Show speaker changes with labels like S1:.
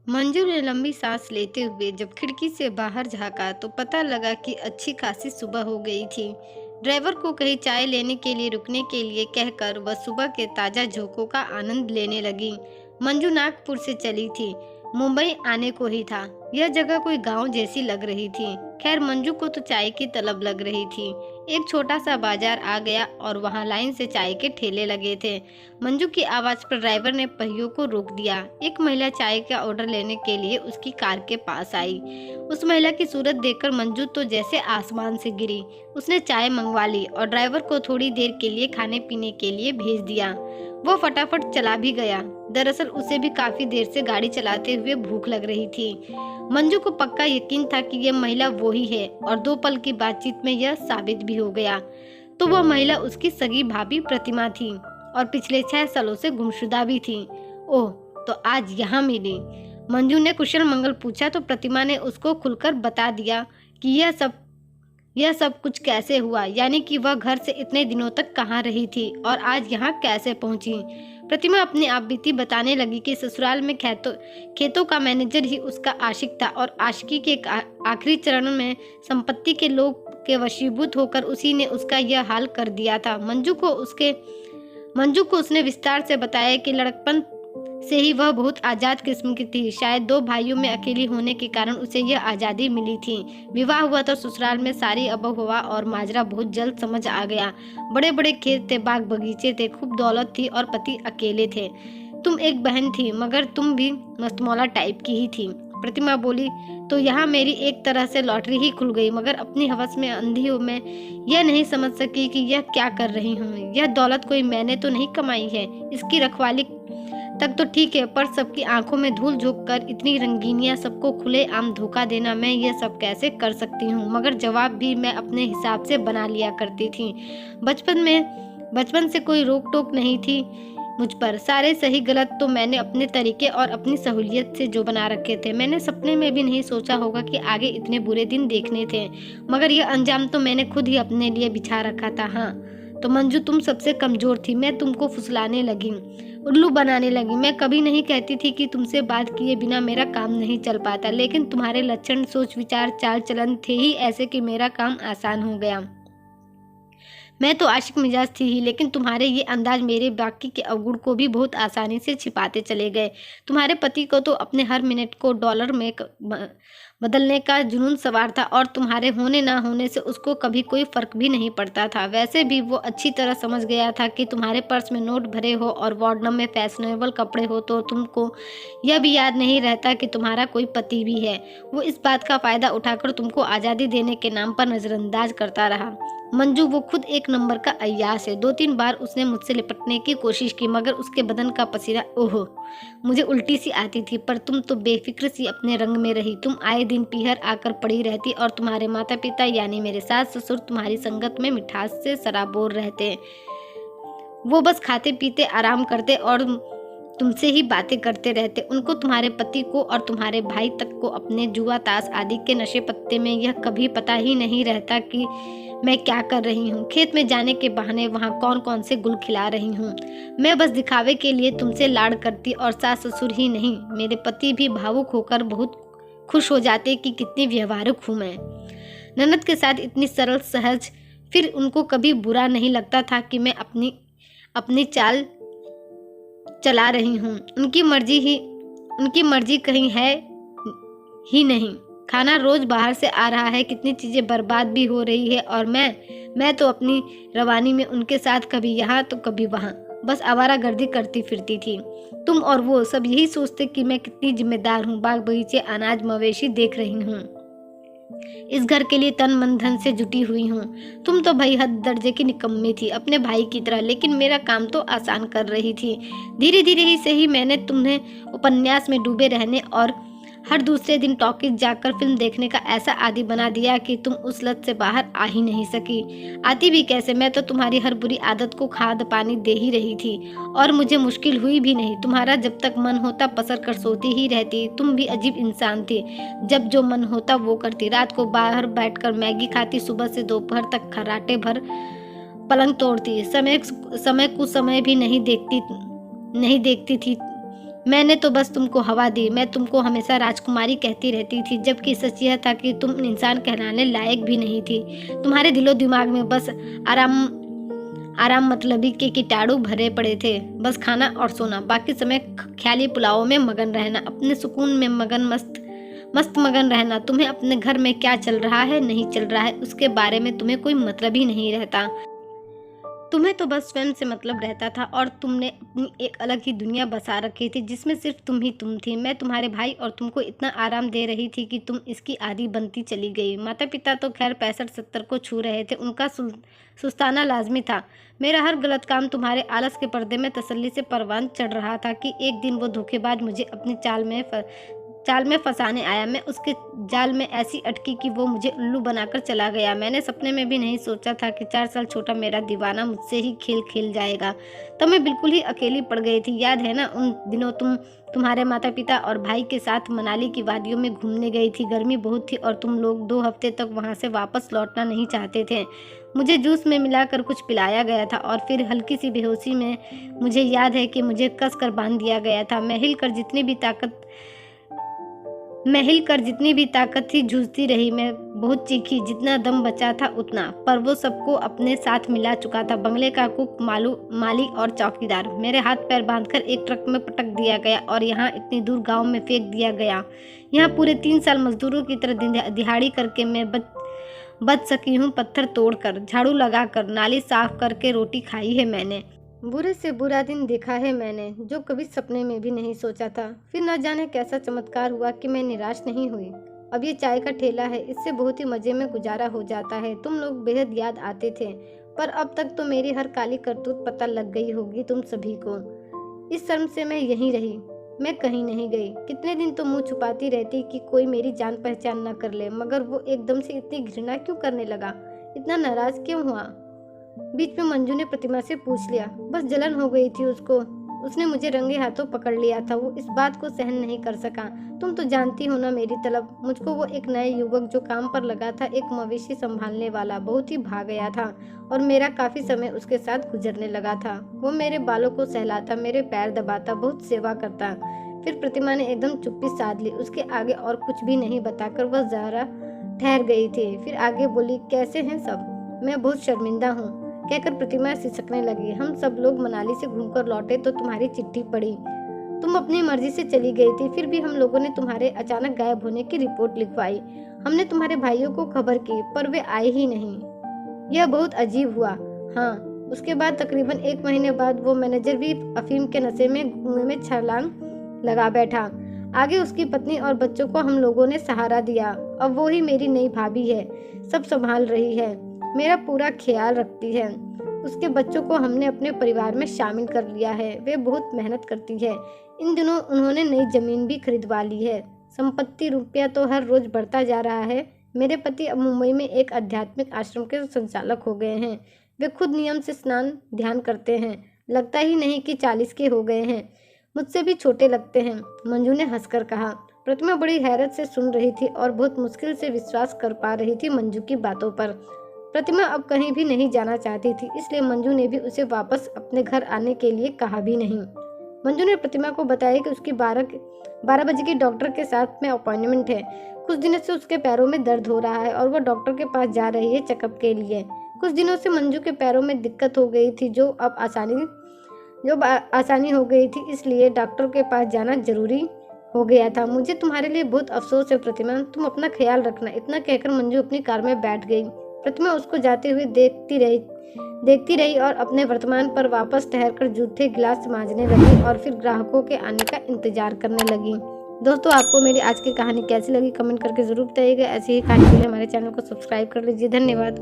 S1: मंजू ने लंबी सांस लेते हुए जब खिड़की से बाहर झांका तो पता लगा कि अच्छी खासी सुबह हो गई थी। ड्राइवर को कहीं चाय लेने के लिए रुकने के लिए कहकर वह सुबह के ताजा झोंकों का आनंद लेने लगी। मंजू नागपुर से चली थी, मुंबई आने को ही था। यह जगह कोई गांव जैसी लग रही थी। खैर मंजू को तो चाय की तलब लग रही थी। एक छोटा सा बाजार आ गया और वहां लाइन से चाय के ठेले लगे थे। मंजू की आवाज पर ड्राइवर ने पहियों को रोक दिया। एक महिला चाय का ऑर्डर लेने के लिए उसकी कार के पास आई। उस महिला की सूरत देखकर मंजू तो जैसे आसमान से गिरी। उसने चाय मंगवा ली और ड्राइवर को थोड़ी देर के लिए खाने पीने के लिए भेज दिया। वो फटाफट चला भी गया। दरअसल उसे भी काफी देर से गाड़ी चलाते हुए भूख लग रही थी। मंजू को पक्का यकीन था कि यह महिला वो ही है और 2 पल की बातचीत में यह साबित भी हो गया। तो वह महिला उसकी सगी भाभी प्रतिमा थी और पिछले 6 सालों से गुमशुदा भी थी। ओह, तो आज यहाँ मिली। मंजू ने कुशल मंगल पूछा तो प्रतिमा ने उसको खुलकर बता दिया कि यह सब कुछ कैसे हुआ, यानी कि वह घर से इतने दिनों तक कहाँ रही थी और आज यहाँ कैसे पहुंची। प्रतिमा अपनी आप बीती बताने लगी कि ससुराल में खेतों का मैनेजर ही उसका आशिक था और आशिकी के आखिरी चरण में संपत्ति के लोग के वशीभूत होकर उसी ने उसका यह हाल कर दिया था। मंजू को उसने विस्तार से बताया कि लड़कपन से ही वह बहुत आजाद किस्म की थी। शायद 2 भाइयों में अकेली होने के कारण उसे यह आजादी मिली थी। विवाह हुआ तो ससुराल में सारी आबोहवा और माजरा बहुत जल्द समझ आ गया। बड़े बड़े खेत थे, बाग बगीचे थे, खूब दौलत थी और पति अकेले थे। तुम एक बहन थी, मगर तुम भी मस्तमौला टाइप की ही थी। प्रतिमा बोली, तो यहाँ मेरी एक तरह से लॉटरी ही खुल गई, मगर अपनी हवस में अंधी हूँ मैं यह नहीं समझ सकी कि यह क्या कर रही हूँ। यह दौलत कोई मैंने तो नहीं कमाई है, इसकी रखवाली तक तो ठीक है, पर सबकी आंखों में धूल झोंक कर इतनी रंगीनियां सबको खुलेआम धोखा देना, मैं ये सब कैसे कर सकती हूँ। मगर जवाब भी मैं अपने हिसाब से बना लिया करती थी। बचपन से कोई रोक टोक नहीं थी मुझ पर। सारे सही गलत तो मैंने अपने तरीके और अपनी सहूलियत से जो बना रखे थे। मैंने सपने में भी नहीं सोचा होगा कि आगे इतने बुरे दिन देखने थे, मगर यह अंजाम तो मैंने खुद ही अपने लिए बिछा रखा था। हाँ तो मंजू, तुम सबसे कमजोर थी। मैं तुमको फुसलाने लगी, उल्लू बनाने लगी। मैं कभी नहीं कहती थी कि तुमसे बात किए बिना मेरा काम नहीं चल पाता, लेकिन तुम्हारे लक्षण, सोच विचार, चाल चलन थे ही ऐसे कि मेरा काम आसान हो गया। मैं तो आशिक मिजाज थी ही, लेकिन तुम्हारे ये अंदाज मेरे बाकी के अवगुण को भी बहुत आसानी से छिपाते चले गए। तुम्हारे पति को तो अपने हर मिनट को डॉलर में बदलने का जुनून सवार था और तुम्हारे होने ना होने से उसको कभी कोई फर्क भी नहीं पड़ता था। वैसे भी वो अच्छी तरह समझ गया था कि तुम्हारे पर्स में नोट भरे हो और वार्डरोब में फैशनेबल कपड़े हो तो तुमको यह भी याद नहीं रहता कि तुम्हारा कोई पति भी है। वो इस बात का फायदा उठाकर तुमको आज़ादी देने के नाम पर नजरअंदाज करता रहा। मंजू, वो खुद एक नंबर का अय्याश है। 2-3 बार उसने मुझसे लिपटने की कोशिश की, मगर उसके बदन का पसीना, ओहो, मुझे उल्टी सी आती थी। पर तुम तो बेफिक्र सी अपने रंग में रही। तुम आए दिन पीहर आकर पड़ी रहती और तुम्हारे माता पिता यानी मेरे सास ससुर तुम्हारी संगत में मिठास से सराबोर रहते। वो बस खाते पीते आराम करते और तुमसे ही बातें करते रहते। उनको, तुम्हारे पति को और तुम्हारे भाई तक को अपने जुआ ताश आदि के नशे पत्ते में यह कभी पता ही नहीं रहता कि मैं क्या कर रही हूँ। खेत में जाने के बहाने वहाँ कौन कौन से गुल खिला रही हूँ। मैं बस दिखावे के लिए तुमसे लाड़ करती और सास ससुर ही नहीं, मेरे पति भी भावुक होकर बहुत खुश हो जाते कि कितनी व्यवहारिक हूँ मैं। ननद के साथ इतनी सरल सहज। फिर उनको कभी बुरा नहीं लगता था कि मैं अपनी चाल चला रही हूँ। उनकी मर्जी कहीं है ही नहीं। खाना रोज बाहर से आ रहा है, कितनी चीजें बर्बाद भी हो रही है और मैं तो अपनी रवानी में उनके साथ कभी यहाँ तो कभी वहाँ बस आवारागर्दी करती फिरती थी। तुम और वो सब यही सोचते कि मैं कितनी जिम्मेदार हूँ, बाग बगीचे अनाज मवेशी देख रही हूँ, इस घर के लिए तन मन धन से जुटी हुई हूँ। तुम तो भाई हद दर्जे की निकम्मी थी, अपने भाई की तरह, लेकिन मेरा काम तो आसान कर रही थी। धीरे धीरे ही सही मैंने तुम्हें उपन्यास में डूबे रहने और हर दूसरे दिन टॉकीज जाकर फिल्म देखने का ऐसा आदी बना दिया कि तुम उस लत से बाहर आ ही नहीं सकी। आती भी कैसे, मैं तो तुम्हारी हर बुरी आदत को खाद पानी दे ही रही थी और मुझे मुश्किल हुई भी नहीं। तुम्हारा जब तक मन होता पसर कर सोती ही रहती। तुम भी अजीब इंसान थी, जब जो मन होता वो करती। रात को बाहर बैठकर मैगी खाती, सुबह से दोपहर तक खर्राटे भर पलंग तोड़ती, समय कुछ समय भी नहीं देखती थी। मैंने तो बस तुमको हवा दी। मैं तुमको हमेशा राजकुमारी कहती रहती थी, जबकि सच यह था कि तुम इंसान कहलाने लायक भी नहीं थी। तुम्हारे दिलो दिमाग में बस आराम आराम मतलबी के कीटाणु भरे पड़े थे। बस खाना और सोना, बाकी समय ख्याली पुलावों में मगन रहना, अपने सुकून में मगन मस्त मगन रहना। तुम्हें अपने घर में क्या चल रहा है नहीं चल रहा है उसके बारे में तुम्हें कोई मतलब ही नहीं रहता। तुम्हें तो बस स्वयं से मतलब रहता था और तुमने अपनी एक अलग ही दुनिया बसा रखी थी जिसमें सिर्फ तुम ही तुम थी। मैं तुम्हारे भाई और तुमको इतना आराम दे रही थी कि तुम इसकी आदी बनती चली गई। माता पिता तो खैर 65-70 को छू रहे थे, उनका सुस्ताना लाजमी था। मेरा हर गलत काम तुम्हारे आलस के पर्दे में तसल्ली से परवान चढ़ रहा था कि एक दिन वो धोखेबाज मुझे अपनी चाल में फंसाने आया। मैं उसके जाल में ऐसी अटकी कि वो मुझे उल्लू बनाकर चला गया। मैंने सपने में भी नहीं सोचा था कि 4 साल छोटा मेरा दीवाना मुझसे ही खेल खेल जाएगा। तब मैं बिल्कुल ही अकेली पड़ गई थी। याद है ना उन दिनों तुम्हारे माता पिता और भाई के साथ मनाली की वादियों में घूमने गई थी। गर्मी बहुत थी और तुम लोग 2 हफ्ते तक वहाँ से वापस लौटना नहीं चाहते थे। मुझे जूस में मिलाकर कुछ पिलाया गया था और फिर हल्की सी बेहोशी में मुझे याद है कि मुझे कस कर बांध दिया गया था। मैं हिलकर जितनी भी ताकत थी जूझती रही। मैं बहुत चीखी, जितना दम बचा था उतना, पर वो सबको अपने साथ मिला चुका था। बंगले का कुक, माली और चौकीदार। मेरे हाथ पैर बांधकर एक ट्रक में पटक दिया गया और यहाँ इतनी दूर गांव में फेंक दिया गया। यहाँ पूरे 3 साल मजदूरों की तरह दिहाड़ी करके मैं बच सकी हूँ। पत्थर तोड़कर, झाड़ू लगाकर, नाली साफ करके रोटी खाई है मैंने। बुरे से बुरा दिन देखा है मैंने, जो कभी सपने में भी नहीं सोचा था। फिर न जाने कैसा चमत्कार हुआ कि मैं निराश नहीं हुई। अब ये चाय का ठेला है, इससे बहुत ही मजे में गुजारा हो जाता है। तुम लोग बेहद याद आते थे, पर अब तक तो मेरी हर काली करतूत पता लग गई होगी तुम सभी को। इस शर्म से मैं यहीं रही, मैं कहीं नहीं गई। कितने दिन तो मुंह छुपाती रहती कि कोई मेरी जान पहचान न कर ले, मगर वो एकदम से इतनी घृणा क्यों करने लगा? इतना नाराज क्यों हुआ? बीच में मंजू ने प्रतिमा से पूछ लिया। बस जलन हो गई थी उसको। उसने मुझे रंगे हाथों पकड़ लिया था। वो इस बात को सहन नहीं कर सका। तुम तो जानती हो ना मेरी तलब। मुझको वो एक नए युवक जो काम पर लगा था, एक मवेशी संभालने वाला, बहुत ही भा गया था और मेरा काफी समय उसके साथ गुजरने लगा था। वो मेरे बालों को सहलाता, मेरे पैर दबाता, बहुत सेवा करता। फिर प्रतिमा ने एकदम चुप्पी साध ली। उसके आगे और कुछ भी नहीं बताकर वह जरा ठहर गई थी। फिर आगे बोली, कैसे हैं सब? मैं बहुत शर्मिंदा हूँ, कहकर प्रतिमा सिसकने लगी। हम सब लोग मनाली से घूमकर लौटे तो तुम्हारी चिट्ठी पड़ी। तुम अपनी मर्जी से चली गई थी। फिर भी हम लोगों ने तुम्हारे अचानक गायब होने की रिपोर्ट लिखवाई। हमने तुम्हारे भाइयों को खबर की, पर वे आए ही नहीं। यह बहुत अजीब हुआ। हाँ, उसके बाद तकरीबन 1 महीने बाद वो मैनेजर भी अफीम के नशे में कुएं में छलांग लगा बैठा। आगे उसकी पत्नी और बच्चों को हम लोगों ने सहारा दिया। अब वो ही मेरी नई भाभी है, सब संभाल रही है, मेरा पूरा ख्याल रखती है। उसके बच्चों को हमने अपने परिवार में शामिल कर लिया है। वे बहुत मेहनत करती है। इन दिनों उन्होंने नई जमीन भी खरीदवा ली है। संपत्ति रुपया तो हर रोज बढ़ता जा रहा है। मेरे पति अब मुंबई में एक आध्यात्मिक आश्रम के संचालक हो गए हैं। वे खुद नियम से स्नान ध्यान करते हैं। लगता ही नहीं कि 40 के हो गए हैं। मुझसे भी छोटे लगते हैं, मंजू ने हंसकर कहा। प्रतिमा बड़ी हैरत से सुन रही थी और बहुत मुश्किल से विश्वास कर पा रही थी मंजू की बातों पर। प्रतिमा अब कहीं भी नहीं जाना चाहती थी, इसलिए मंजू ने भी उसे वापस अपने घर आने के लिए कहा भी नहीं। मंजू ने प्रतिमा को बताया कि उसकी 12 बजे की डॉक्टर के साथ में अपॉइंटमेंट है। कुछ दिनों से उसके पैरों में दर्द हो रहा है और वह डॉक्टर के पास जा रही है चेकअप के लिए। कुछ दिनों से मंजू के पैरों में दिक्कत हो गई थी, जो अब आसानी हो गई थी, इसलिए डॉक्टर के पास जाना जरूरी हो गया था। मुझे तुम्हारे लिए बहुत अफसोस है प्रतिमा, तुम अपना ख्याल रखना। इतना कहकर मंजू अपनी कार में बैठ गई। प्रतिमा उसको जाते हुए देखती रही और अपने वर्तमान पर वापस ठहरकर जूठे गिलास मांजने लगी और फिर ग्राहकों के आने का इंतजार करने लगी। दोस्तों, आपको मेरी आज की कहानी कैसी लगी कमेंट करके जरूर बताइएगा। ऐसी ही कहानी के लिए हमारे चैनल को सब्सक्राइब कर लीजिए। धन्यवाद।